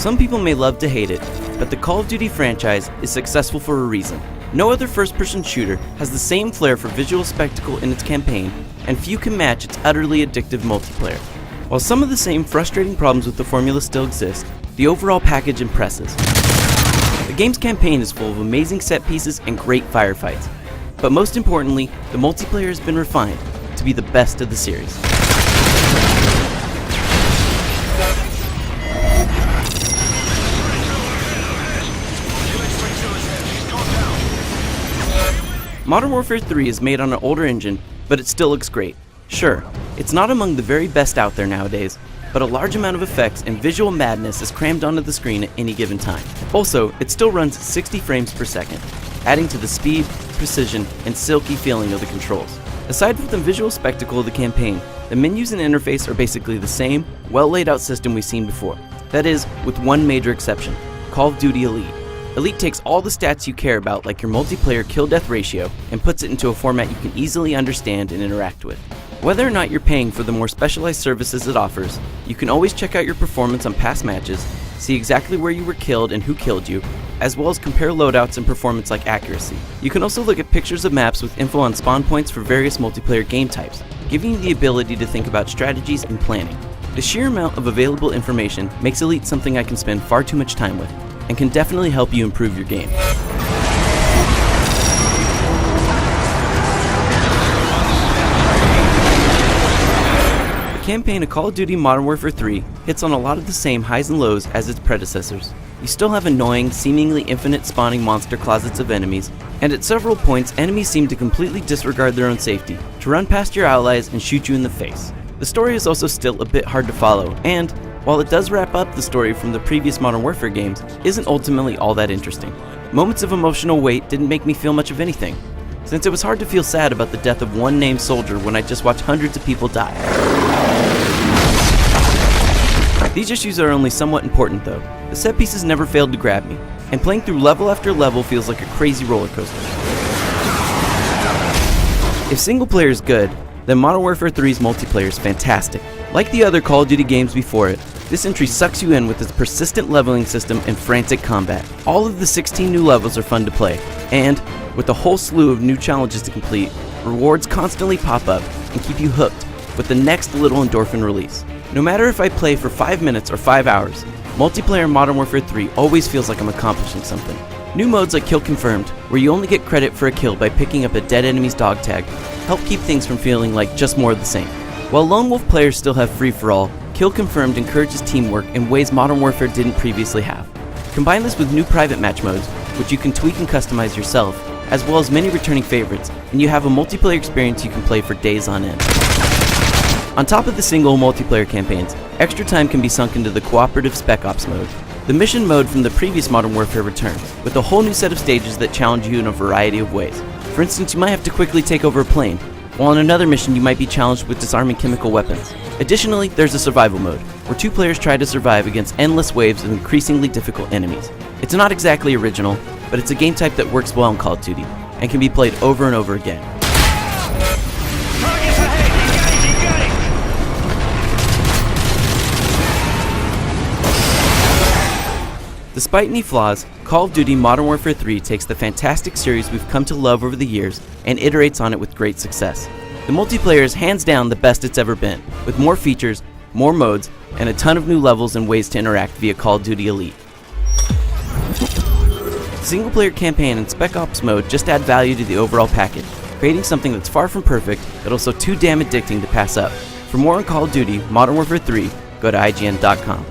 Some people may love to hate it, but the Call of Duty franchise is successful for a reason. No other first-person shooter has the same flair for visual spectacle in its campaign, and few can match its utterly addictive multiplayer. While some of the same frustrating problems with the formula still exist, the overall package impresses. The game's campaign is full of amazing set pieces and great firefights, but most importantly, the multiplayer has been refined to be the best of the series. Modern Warfare 3 is made on an older engine, but it still looks great. Sure, it's not among the very best out there nowadays, but a large amount of effects and visual madness is crammed onto the screen at any given time. Also, it still runs 60 frames per second, adding to the speed, precision, and silky feeling of the controls. Aside from the visual spectacle of the campaign, the menus and interface are basically the same, well laid out system we've seen before. That is, with one major exception: Call of Duty Elite. Elite takes all the stats you care about, like your multiplayer kill-death ratio, and puts it into a format you can easily understand and interact with. Whether or not you're paying for the more specialized services it offers, you can always check out your performance on past matches, see exactly where you were killed and who killed you, as well as compare loadouts and performance like accuracy. You can also look at pictures of maps with info on spawn points for various multiplayer game types, giving you the ability to think about strategies and planning. The sheer amount of available information makes Elite something I can spend far too much time with, and can definitely help you improve your game. The campaign of Call of Duty Modern Warfare 3 hits on a lot of the same highs and lows as its predecessors. You still have annoying, seemingly infinite spawning monster closets of enemies, and at several points enemies seem to completely disregard their own safety, to run past your allies and shoot you in the face. The story is also still a bit hard to follow, and while it does wrap up the story from the previous Modern Warfare games, isn't ultimately all that interesting. Moments of emotional weight didn't make me feel much of anything, since it was hard to feel sad about the death of one named soldier when I just watched hundreds of people die. These issues are only somewhat important though. The set pieces never failed to grab me, and playing through level after level feels like a crazy roller coaster. If single player is good, then Modern Warfare 3's multiplayer is fantastic. Like the other Call of Duty games before it, this entry sucks you in with its persistent leveling system and frantic combat. All of the 16 new levels are fun to play, and with a whole slew of new challenges to complete, rewards constantly pop up and keep you hooked with the next little endorphin release. No matter if I play for 5 minutes or 5 hours, multiplayer Modern Warfare 3 always feels like I'm accomplishing something. New modes like Kill Confirmed, where you only get credit for a kill by picking up a dead enemy's dog tag, help keep things from feeling like just more of the same. While Lone Wolf players still have free-for-all, Kill Confirmed encourages teamwork in ways Modern Warfare didn't previously have. Combine this with new private match modes, which you can tweak and customize yourself, as well as many returning favorites, and you have a multiplayer experience you can play for days on end. On top of the single multiplayer campaigns, extra time can be sunk into the cooperative Spec Ops mode. The mission mode from the previous Modern Warfare returns, with a whole new set of stages that challenge you in a variety of ways. For instance, you might have to quickly take over a plane, while in another mission you might be challenged with disarming chemical weapons. Additionally, there's a survival mode, where two players try to survive against endless waves of increasingly difficult enemies. It's not exactly original, but it's a game type that works well in Call of Duty, and can be played over and over again. Despite any flaws, Call of Duty Modern Warfare 3 takes the fantastic series we've come to love over the years and iterates on it with great success. The multiplayer is hands down the best it's ever been, with more features, more modes, and a ton of new levels and ways to interact via Call of Duty Elite. The single player campaign and Spec Ops mode just add value to the overall package, creating something that's far from perfect, but also too damn addicting to pass up. For more on Call of Duty Modern Warfare 3, go to IGN.com.